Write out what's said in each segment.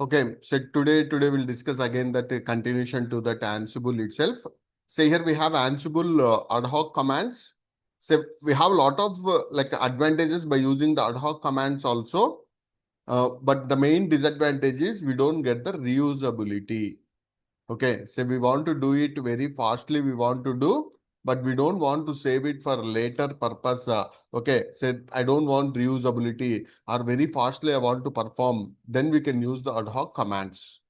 Okay, so today we'll discuss again that continuation to that Ansible itself. So here we have Ansible ad hoc commands. So we have a lot of like advantages by using the ad hoc commands also. But the main disadvantage is we don't get the reusability. Okay, so we want to do it very fastly, we want to do, but we don't want to save it for later purpose. Okay, so I don't want reusability or very fastly I want to perform, then we can use the ad hoc commands.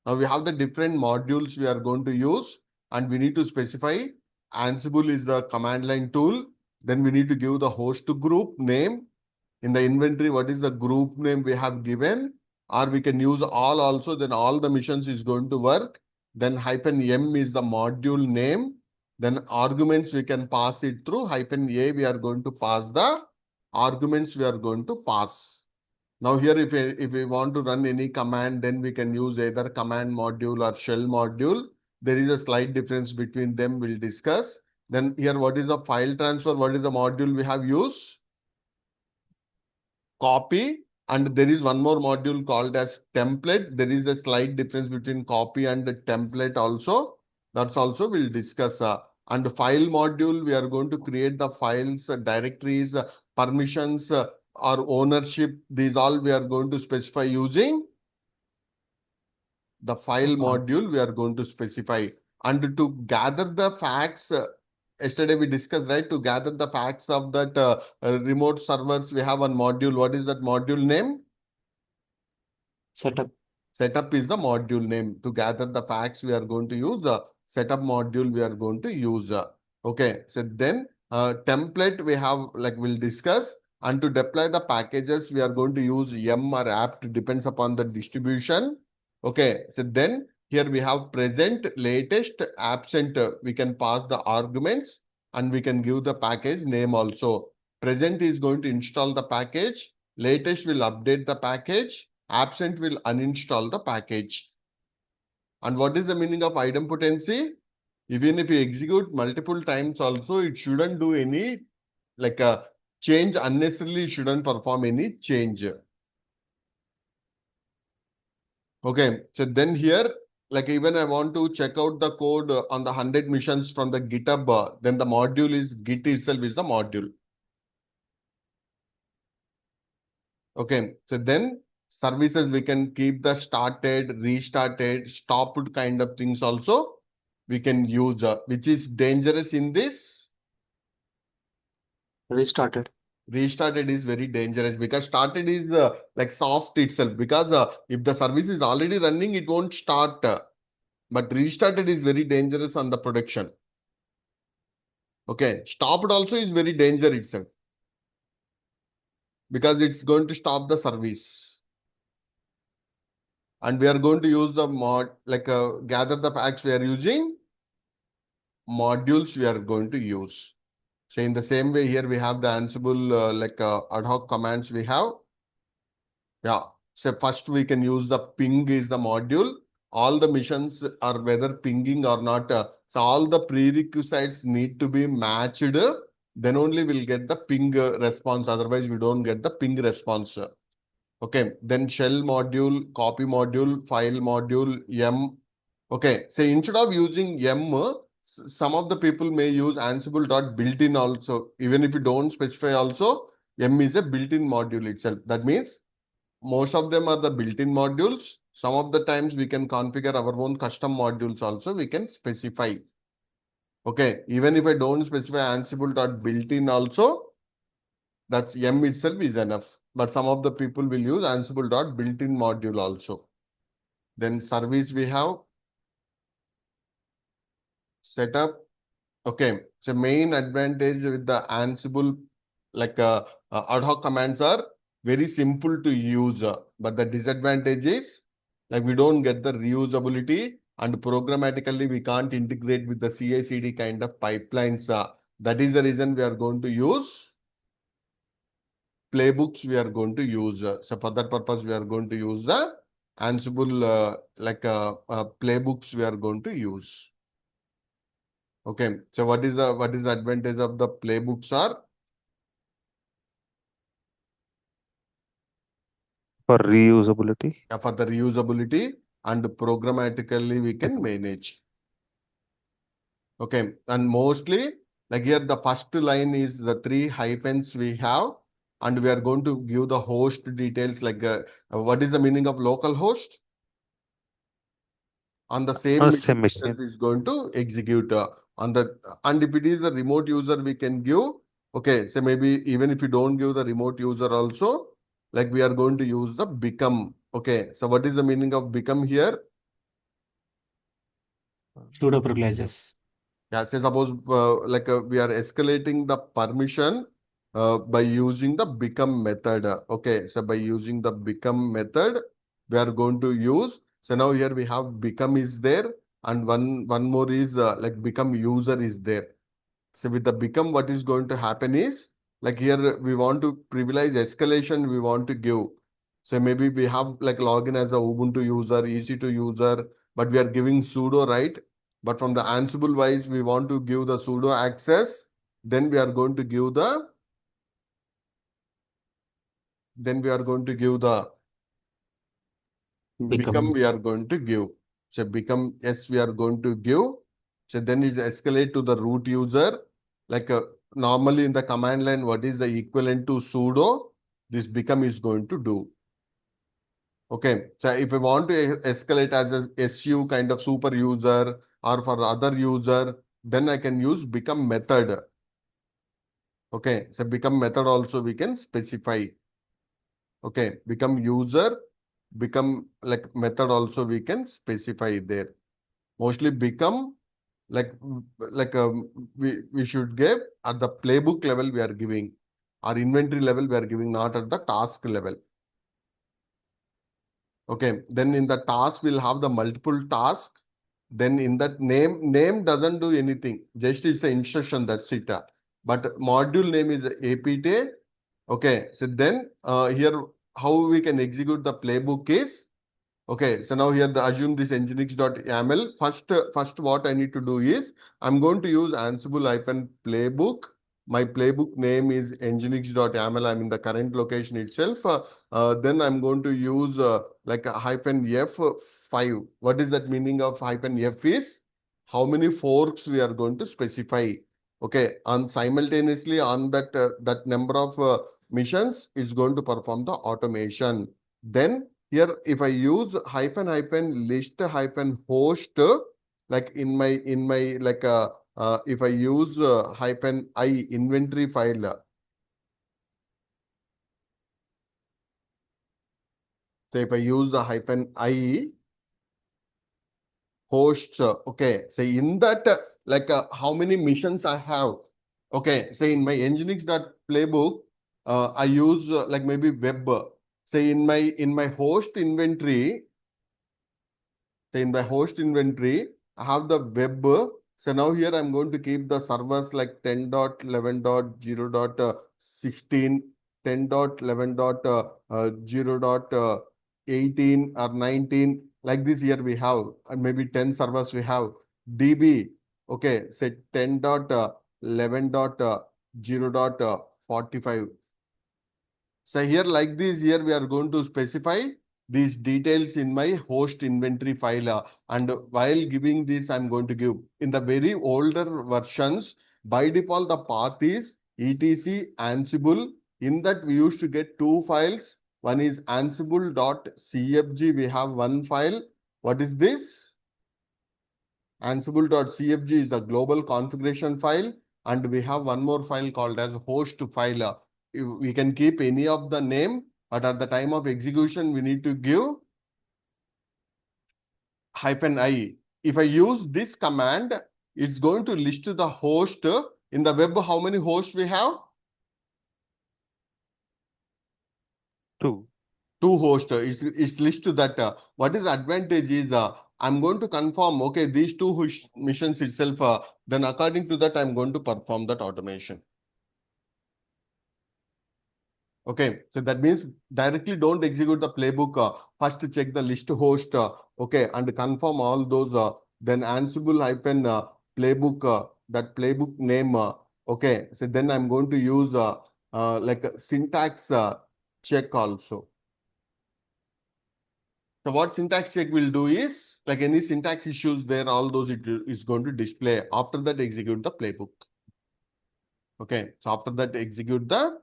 Now we have the different modules we are going to use and we need to specify Ansible is the command line tool. Then we need to give the host group name. In the inventory, what is the group name we have given? Or we can use all also, then all the missions is going to work. Then -m is the module name. Then arguments we can pass it through. -a we are going to pass the arguments we are going to pass. Now here if we want to run any command, then we can use either command module or shell module. There is a slight difference between them, we'll discuss. Then here what is the file transfer? What is the module we have used? Copy, and there is one more module called as template. There is a slight difference between copy and the template also. That's also we'll discuss. And the file module, we are going to create the files, directories, permissions, or ownership. These all we are going to specify using the file module we are going to specify. And to gather the facts, yesterday we discussed, right? To gather the facts of that remote servers, we have one module. What is that module name? Setup. Setup is the module name. To gather the facts, we are going to use the setup module we are going to use. Okay, so then template we have, like we'll discuss. And to deploy the packages, we are going to use yum or apt, depends upon the distribution. Okay, so then here we have present, latest, absent. We can pass the arguments and we can give the package name also. Present is going to install the package. Latest will update the package. Absent will uninstall the package. And what is the meaning of idempotency? Even if you execute multiple times also, it shouldn't do any like a change unnecessarily, shouldn't perform any change. Okay, so then here, like even I want to check out the code on the 100 missions from the GitHub, then the module is Git itself is the module. Okay, so then services we can keep the started, restarted, stopped kind of things also we can use, which is dangerous in this. Restarted. Restarted is very dangerous because started is like soft itself, because if the service is already running, it won't start. But restarted is very dangerous on the production. Okay, stopped also is very dangerous itself because it's going to stop the service. And we are going to use the mod, like gather the facts we are using, modules we are going to use. So in the same way here we have the Ansible ad hoc commands we have. Yeah. So first we can use the ping is the module. All the missions are whether pinging or not. So all the prerequisites need to be matched. Then only we'll get the ping response. Otherwise we don't get the ping response. Okay. Then shell module, copy module, file module, yum. Okay. So instead of using yum, some of the people may use Ansible.built-in also. Even if you don't specify also, yum is a built-in module itself. That means most of them are the built-in modules. Some of the times we can configure our own custom modules also we can specify. Okay, even if I don't specify Ansible.built-in also, that's yum itself is enough. But some of the people will use Ansible.built-in module also. Then service we have setup. Okay, so main advantage with the Ansible like ad hoc commands are very simple to use, but the disadvantage is like we don't get the reusability and programmatically we can't integrate with the CI/CD kind of pipelines. That is the reason we are going to use playbooks. We are going to use so for that purpose we are going to use the Ansible playbooks we are going to use. Okay, so what is the advantage of the playbooks are? For reusability. For the reusability, and programmatically we can manage. Okay, and mostly like here the first line is the 3 hyphens we have, and we are going to give the host details like what is the meaning of local host? On the same Same machine itself machine. is going to execute on the, and if it is a remote user we can give, okay, so maybe even if you don't give the remote user also, like we are going to use the become. Okay, so what is the meaning of become here? Pseudo privileges. Yeah, say suppose like we are escalating the permission by using the become method. Okay, so by using the become method, we are going to use. So now here we have become is there, and one more is like become user is there. So with the become, what is going to happen is like here we want to privilege escalation. We want to give. So maybe we have like login as a Ubuntu user, EC2 user, but we are giving sudo, right? But from the Ansible wise, we want to give the sudo access. Then we are going to give the. Then we are going to give the become. We are going to give. So become yes, we are going to give. So then it escalate to the root user. Like normally in the command line, what is the equivalent to sudo? This become is going to do. Okay, so if I want to escalate as a SU kind of super user or for other user, then I can use become method. Okay, so become method also we can specify. Okay, become user, become like method also we can specify there. Mostly become like we should give at the playbook level we are giving, or inventory level we are giving, not at the task level. Okay, then in the task we'll have the multiple tasks. Then in that name doesn't do anything, just it's an instruction, that's it. But module name is apt. Okay, so then here how we can execute the playbook is, okay, so now here the assume this nginx.yaml. First what I need to do is I'm going to use Ansible hyphen playbook. My playbook name is nginx.yaml. I'm in the current location itself. Then I'm going to use like a hyphen F5. What is that meaning of hyphen F is? How many forks we are going to specify. Okay, and simultaneously on that number of missions is going to perform the automation. Then here if I use hyphen hyphen list hyphen host, like in my like if I use hyphen I inventory file, so if I use the hyphen I hosts, okay, so in that like how many missions I have, okay, say in my nginx.playbook, I use like maybe web, say in my host inventory. So in my host inventory, I have the web. So now here I'm going to keep the servers like 10.11.0.16, 10.11.0.18 or 19. Like this here we have, and maybe 10 servers we have. DB, okay, say 10.11.0.45. So here like this, here we are going to specify these details in my host inventory file. And while giving this, I'm going to give in the very older versions, by default, the path is etc Ansible. In that we used to get two files. One is ansible.cfg. We have one file. What is this? Ansible.cfg is the global configuration file, and we have one more file called as host file. We can keep any of the name, but at the time of execution, we need to give hyphen I. If I use this command, it's going to list the host. In the web, how many hosts we have? 2. Two hosts. It's list that. What is the advantage is I'm going to confirm, okay, these two missions itself, then according to that, I'm going to perform that automation. Okay, so that means directly don't execute the playbook. First check the list host, okay, and confirm all those. Then Ansible hyphen playbook, that playbook name. Okay, so then I'm going to use like a syntax check also. So what syntax check will do is, like any syntax issues there, all those it is going to display. After that, execute the playbook. Okay, so after that, execute the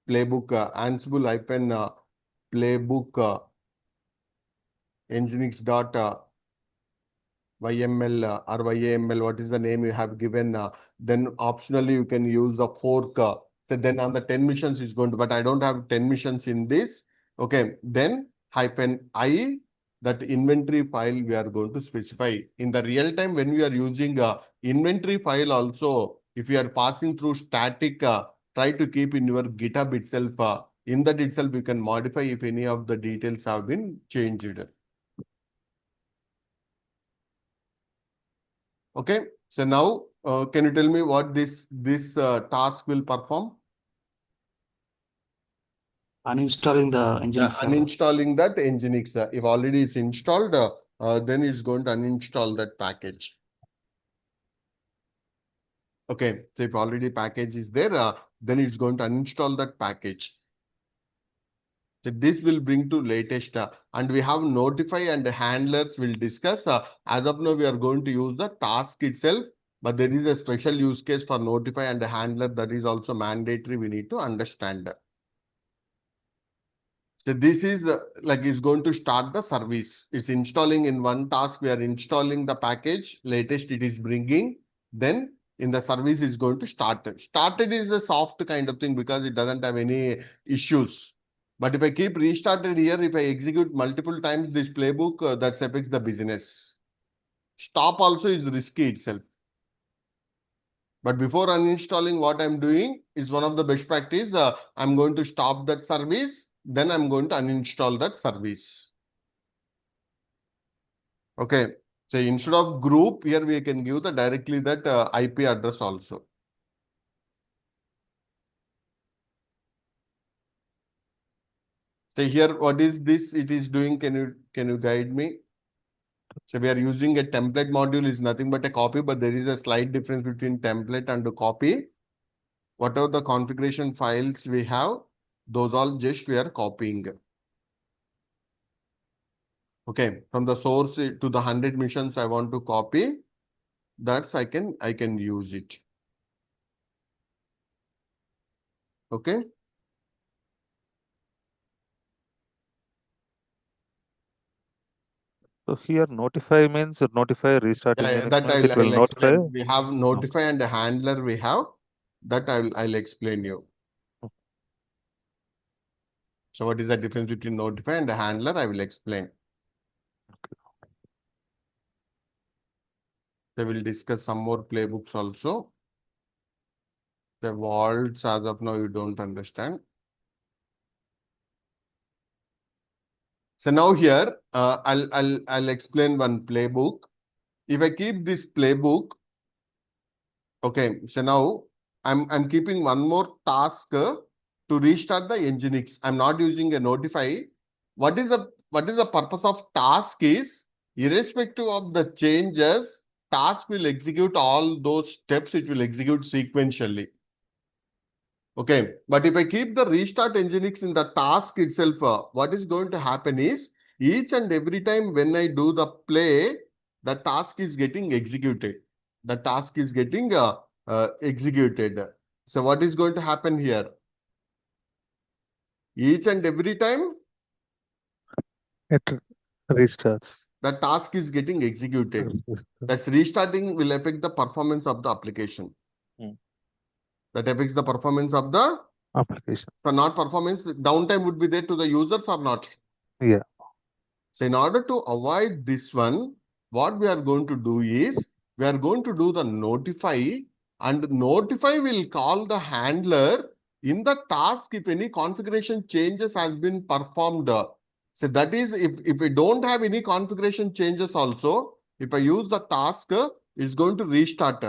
playbook, Ansible hyphen playbook nginx dot YML or YAML, what is the name you have given? Then optionally you can use the fork. So then on the 10 missions is going to, but I don't have 10 missions in this. Okay, then hyphen I, that inventory file we are going to specify. In the real time when we are using inventory file also, if you are passing through static, try to keep in your GitHub itself. In that itself you can modify if any of the details have been changed. Okay, so now can you tell me what this task will perform? Uninstalling the Nginx server. Uninstalling that Nginx. If already it's installed, then it's going to uninstall that package. Okay, so if already package is there, then it's going to uninstall that package. So this will bring to latest, and we have notify and handlers will discuss. As of now, we are going to use the task itself, but there is a special use case for notify and handler that is also mandatory. We need to understand. So this is like it's going to start the service. It's installing in one task. We are installing the package. Latest it is bringing. Then in the service is going to start. Started is a soft kind of thing because it doesn't have any issues. But if I keep restarted here, if I execute multiple times this playbook, that affects the business. Stop also is risky itself. But before uninstalling, what I'm doing is one of the best practice. I'm going to stop that service. Then I'm going to uninstall that service. Okay. So instead of group, here we can give the directly that IP address also. So here, what is this? It is doing. Can you guide me? So we are using a template module is nothing but a copy, but there is a slight difference between template and a copy. Whatever the configuration files we have, those all just we are copying. Okay, from the source to the 100 missions I want to copy. That's I can use it. Okay. So here notify means notify restart Nginx That means it will I'll notify. explain. We have notify and a handler we have. That I'll explain you. So what is the difference between notify and a handler? I will explain. So we'll discuss some more playbooks also. The vaults as of now you don't understand. So now here I'll explain one playbook. If I keep this playbook, okay. So now I'm keeping one more task to restart the Nginx. I'm not using a notify. What is the purpose of task is irrespective of the changes, task will execute all those steps. It will execute sequentially. Okay, but if I keep the restart Nginx in the task itself, what is going to happen is each and every time when I do the play, the task is getting executed. The task is getting executed. So what is going to happen here? Each and every time It restarts. the task is getting executed. That's restarting will affect the performance of the application. That affects the performance of the Application. So not performance, downtime would be there to the users or not? Yeah. So in order to avoid this one, what we are going to do is, we are going to do the notify, and notify will call the handler in the task if any configuration changes has been performed. So that is, if we don't have any configuration changes also, if I use the task, it's going to restart.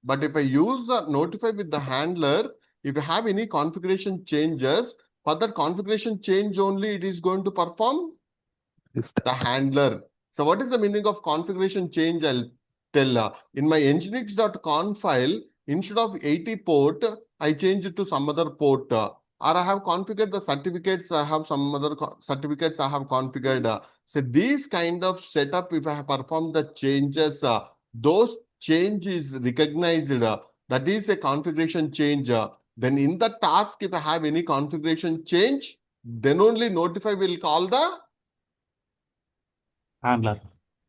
But if I use the notify with the handler, if you have any configuration changes, for that configuration change only, it is going to perform Restart. the handler. So what is the meaning of configuration change? I'll tell. In my nginx.conf file, instead of 80 port, I change it to some other port. or I have configured the certificates, I have some other certificates I have configured. So these kind of setup, if I have performed the changes, those change is recognized. That is a configuration change. Then in the task, if I have any configuration change, then only notify will call the Handler.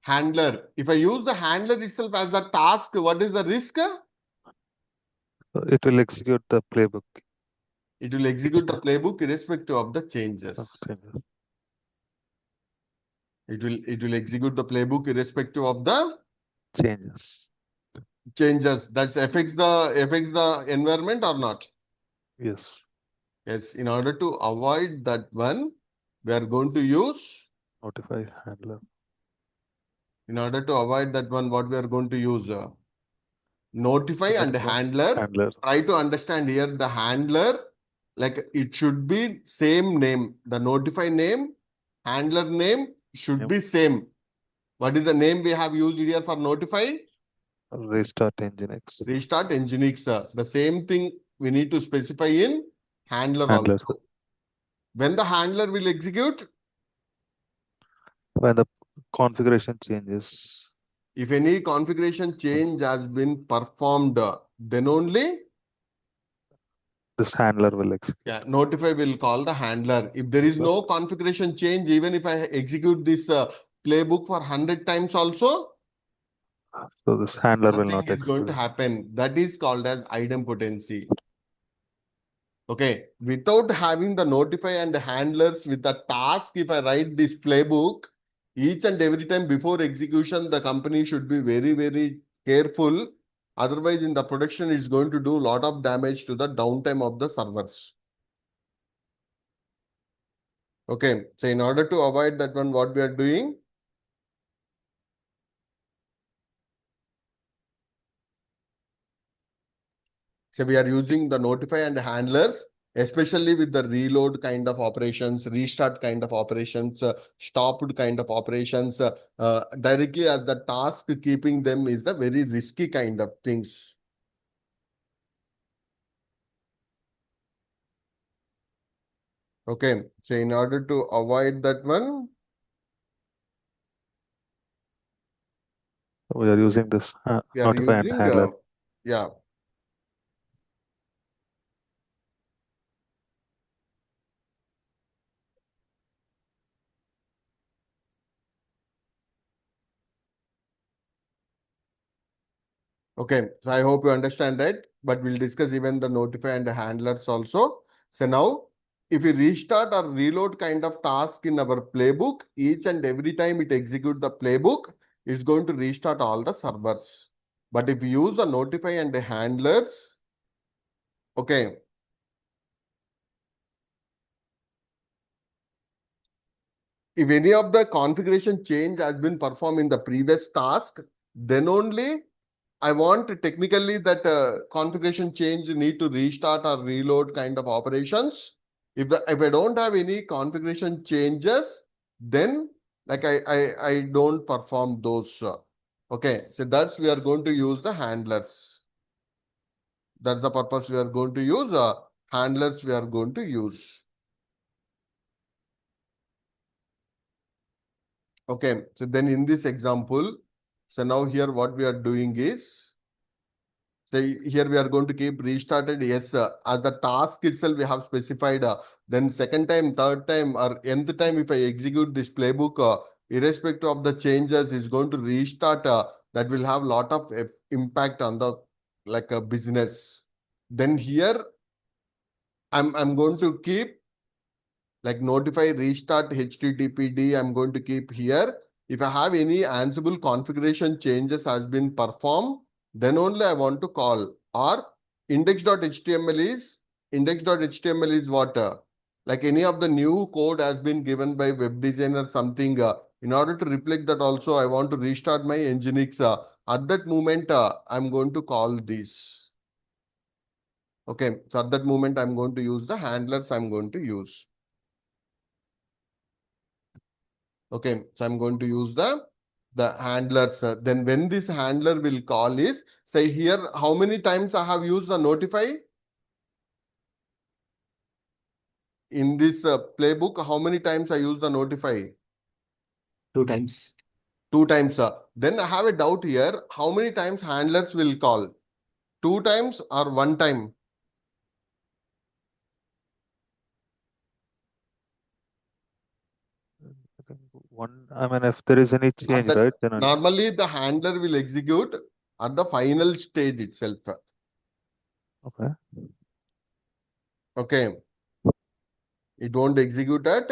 handler. If I use the handler itself as the task, what is the risk? So it will execute the playbook. It will execute the playbook irrespective of the changes. Changes. It will execute the playbook irrespective of the changes. That affects the environment or not? Yes. Yes. In order to avoid that one, we are going to use. Notify handler. In order to avoid that one, what we are going to use? Notify and handler. Handler. Try to understand here the handler, like it should be same name. The notify name, handler name should be same. What is the name we have used here for notify? Restart Nginx. Restart Nginx. The same thing we need to specify in handler also. When the handler will execute? When the configuration changes. If any configuration change has been performed, then only this handler will execute. Yeah, notify will call the handler. If there is no configuration change, even if I execute this playbook for 100 times also, so this handler will not execute. Going to happen. That is called as idempotency. Okay, without having the notify and the handlers with the task, if I write this playbook, each and every time before execution, the company should be very, very careful. Otherwise, in the production, it's going to do a lot of damage to the downtime of the servers. Okay, so in order to avoid that one, what we are doing? So we are using the notify and handlers, especially with the reload kind of operations, restart kind of operations, stopped kind of operations, directly as the task, keeping them is the very risky kind of things. Okay, so in order to avoid that one, we are using this notify and handler. Yeah. Okay, so I hope you understand that, but we'll discuss even the notify and the handlers also. So now, if we restart or reload kind of task in our playbook, each and every time it executes the playbook, it's going to restart all the servers. But if you use the notify and the handlers, okay, if any of the configuration change has been performed in the previous task, then only I want technically that configuration change need to restart or reload kind of operations. If I don't have any configuration changes, then like I don't perform those. Okay, so that's we are going to use the handlers. That's the purpose we are going to use. Handlers we are going to use. Okay, so then in this example, so now here what we are doing is, so here we are going to keep restarted. Yes, as the task itself we have specified. Then second time, third time, or nth time, if I execute this playbook, irrespective of the changes, is going to restart. That will have lot of impact on the business. Then here, I'm going to keep like notify restart HTTPD. I'm going to keep here. If I have any Ansible configuration changes has been performed, then only I want to call. Or index.html is what? Like any of the new code has been given by web designer something. In order to reflect that also, I want to restart my Nginx. At that moment, I'm going to call this. Okay, so at that moment, I'm going to use the handlers I'm going to use. Okay, so I'm going to use the handlers. Then when this handler will call is, say here, how many times I have used the notify? in this playbook, how many times I use the notify? 2 times. 2 times. Then I have a doubt here. How many times handlers will call? 2 times or 1 time? I think one, I mean, if there is any change, right? Then Normally the handler will execute at the final stage itself. okay. Okay. It won't execute at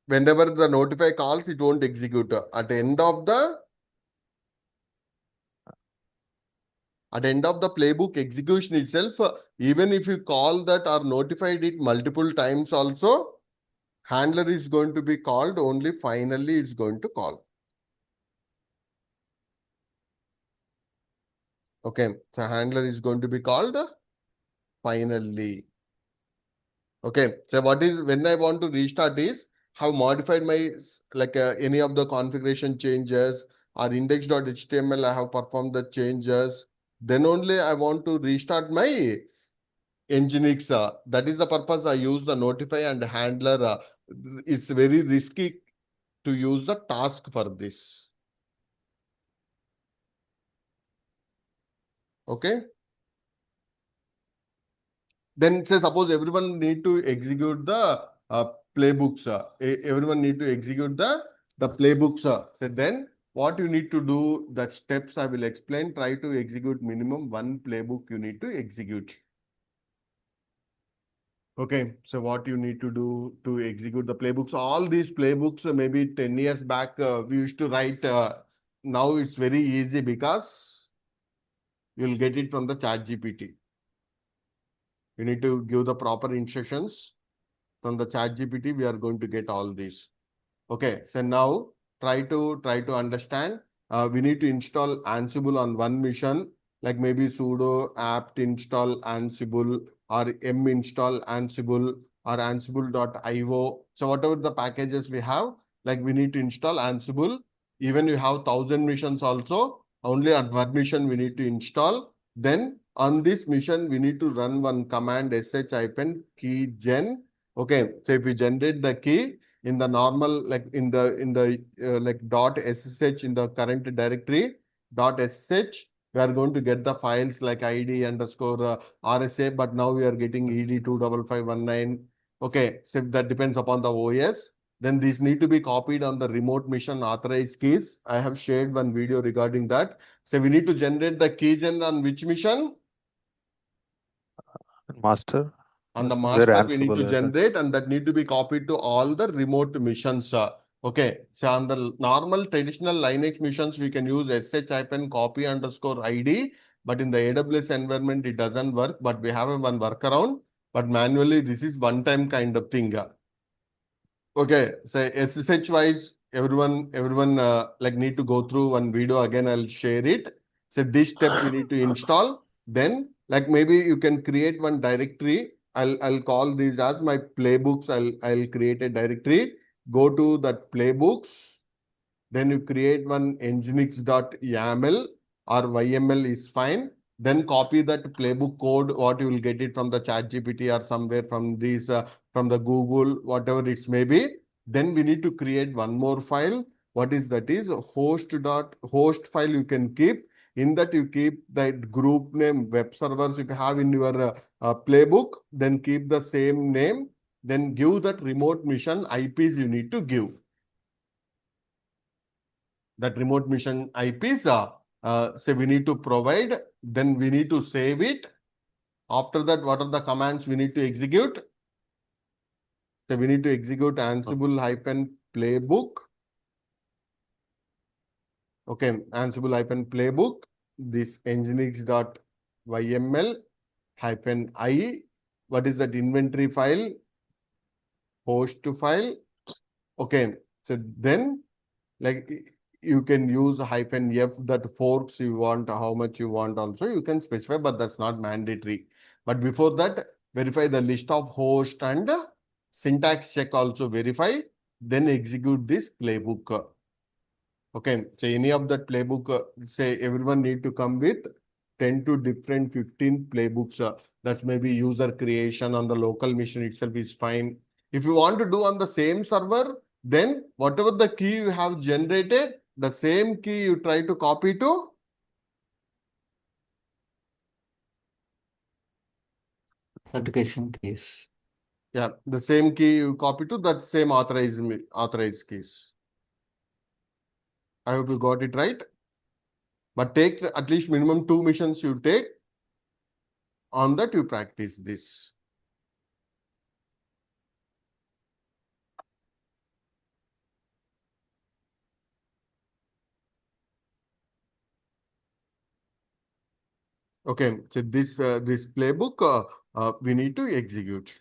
whenever the notify calls, it won't execute. At the end of the playbook execution itself, even if you call that or notified it multiple times also, handler is going to be called, only finally it's going to call. Okay, so handler is going to be called finally. Okay, so what is when I want to restart is have modified my any of the configuration changes or index.html, I have performed the changes. Then only I want to restart my Nginx. That is the purpose I use the notify and handler. It's very risky to use the task for this. Okay. Then say suppose everyone need to execute the playbooks. Everyone need to execute the playbooks. So then what you need to do, the steps I will explain. Try to execute minimum 1 playbook you need to execute. Okay, so what you need to do to execute the playbooks, all these playbooks, maybe 10 years back, we used to write. Now it's very easy because you'll get it from the chat GPT. You need to give the proper instructions from the chat GPT. We are going to get all these. Okay, so now try to understand. We need to install Ansible on one mission, like maybe sudo apt install Ansible or m install Ansible or ansible.io. So whatever the packages we have, like we need to install Ansible. Even you have 1,000 missions also, only on one mission we need to install. Then on this mission, we need to run one command sh-keygen. Okay, so if we generate the key, in the normal like dot ssh in the current directory dot ssh, we are going to get the files like id underscore rsa, but now we are getting ed25519. Okay, so that depends upon the OS. Then these need to be copied on the remote mission authorized keys. I have shared one video regarding that. So we need to generate the keygen on which mission? Master. On the Where master, we need Ansible to is. generate, and that need to be copied to all the remote missions. Okay, so on the normal traditional Linux missions, we can use sh-copy underscore id, but in the AWS environment, it doesn't work. But we have a one workaround. But manually, this is one-time kind of thing. Okay, so SSH wise, everyone like need to go through one video again. I'll share it. So this step we need to install. Then like maybe you can create one directory. I'll call these as my playbooks. I'll create a directory. Go to that playbooks. Then you create one nginx.yaml or YML is fine. Then copy that playbook code, what you will get it from the chat GPT or somewhere from these, from the Google, whatever it may be. Then we need to create one more file. What is that is host file you can keep. In that you keep that group name web servers you have in your playbook, then keep the same name, then give that remote mission IPs you need to give. That remote mission IPs, say we need to provide, then we need to save it. After that, what are the commands we need to execute? So we need to execute Ansible-playbook. Okay, Ansible-playbook, this nginx.yml-i. What is that inventory file? Host file. Okay, so then like you can use -f that forks you want, how much you want also you can specify, but that's not mandatory. But before that, verify the list of host and syntax check also verify, then execute this playbook. Okay, so any of that playbook, say everyone need to come with 10 to different 15 playbooks. That's maybe user creation on the local machine itself is fine. If you want to do on the same server, then whatever the key you have generated, the same key you try to copy to Authentication case. yeah, the same key you copy to that same authorized keys. I hope you got it right. But take at least minimum 2 missions you take on that you practice this. Okay, so this playbook we need to execute.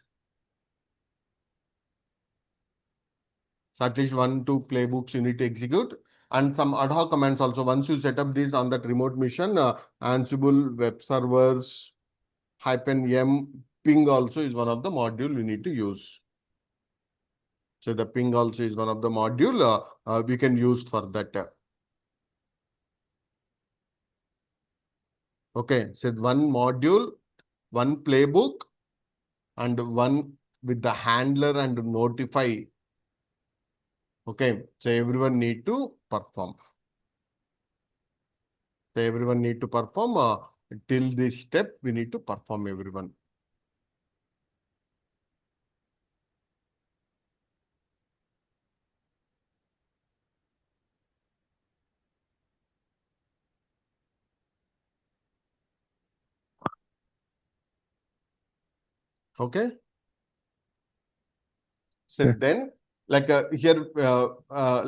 So at least 1, 2 playbooks you need to execute, and some ad hoc commands also. Once you set up this on that remote mission, Ansible web servers -m ping also is one of the module we need to use. So the ping also is one of the module we can use for that. Okay, so one module, one playbook, and one with the handler and notify. Okay, so everyone need to perform. So everyone need to perform till this step. We need to perform everyone. Okay. So Yeah. then, like here,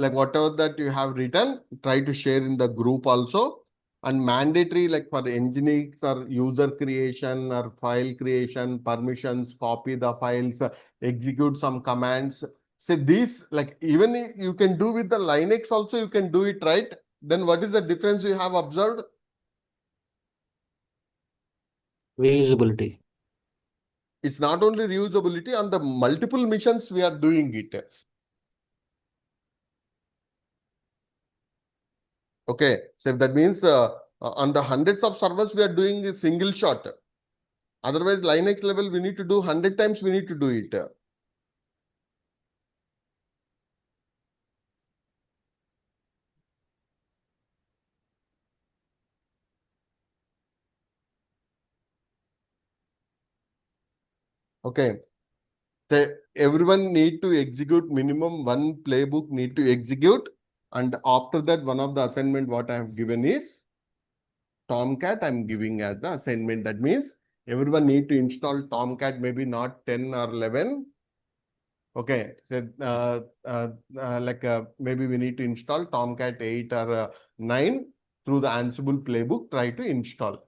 like whatever that you have written, try to share in the group also. And mandatory, like for engineers or user creation or file creation, permissions, copy the files, execute some commands. So these, like even you can do with the Linux also, you can do it, right? Then what is the difference you have observed? Reusability. It's not only reusability, on the multiple missions we are doing it. Okay, so that means on the hundreds of servers we are doing a single shot. Otherwise, Linux level we need to do 100 times we need to do it. Okay, so everyone need to execute minimum one playbook need to execute, and after that one of the assignment what I have given is Tomcat. I'm giving as the assignment. That means everyone need to install Tomcat, maybe not 10 or 11. Okay, so like maybe we need to install Tomcat 8 or 9 through the Ansible playbook. Try to install.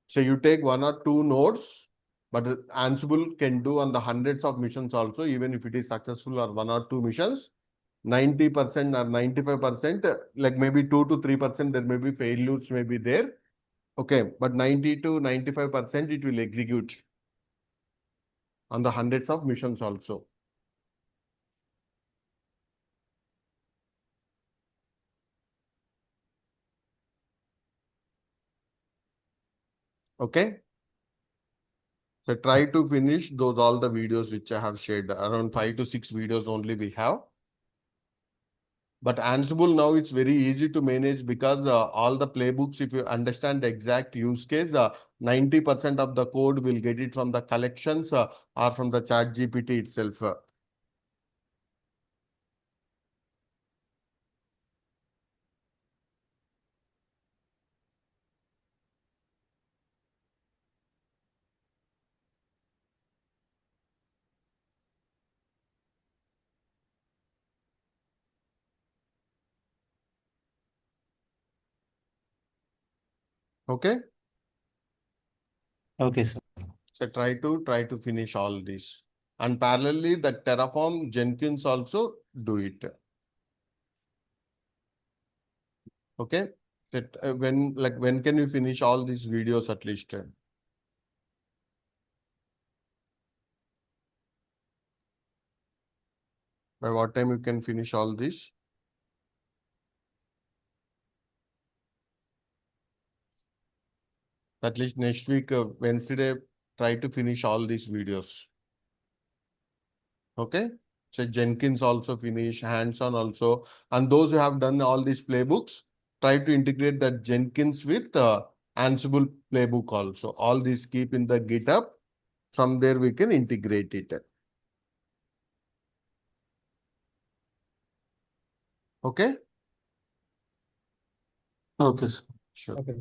So you take 1 or 2 nodes, but Ansible can do on the hundreds of missions also, even if it is successful or 1 or 2 missions. 90% or 95%, like maybe 2 to 3%, there may be failures may be there. Okay, but 90 to 95% it will execute on the hundreds of missions also. Okay. So try to finish those all the videos which I have shared. Around 5 to 6 videos only we have. But Ansible now it's very easy to manage because all the playbooks, if you understand the exact use case, 90% of the code will get it from the collections or from the chat GPT itself. Okay. Okay, sir. So try to finish all this. And parallelly, the Terraform Jenkins also do it. Okay. That when can you finish all these videos at least? By what time you can finish all this? At least next week, Wednesday, try to finish all these videos. Okay. So Jenkins also finish, hands-on also. And those who have done all these playbooks, try to integrate that Jenkins with Ansible playbook also. All these keep in the GitHub. From there, we can integrate it. Okay. Okay, sir. Sure. Okay.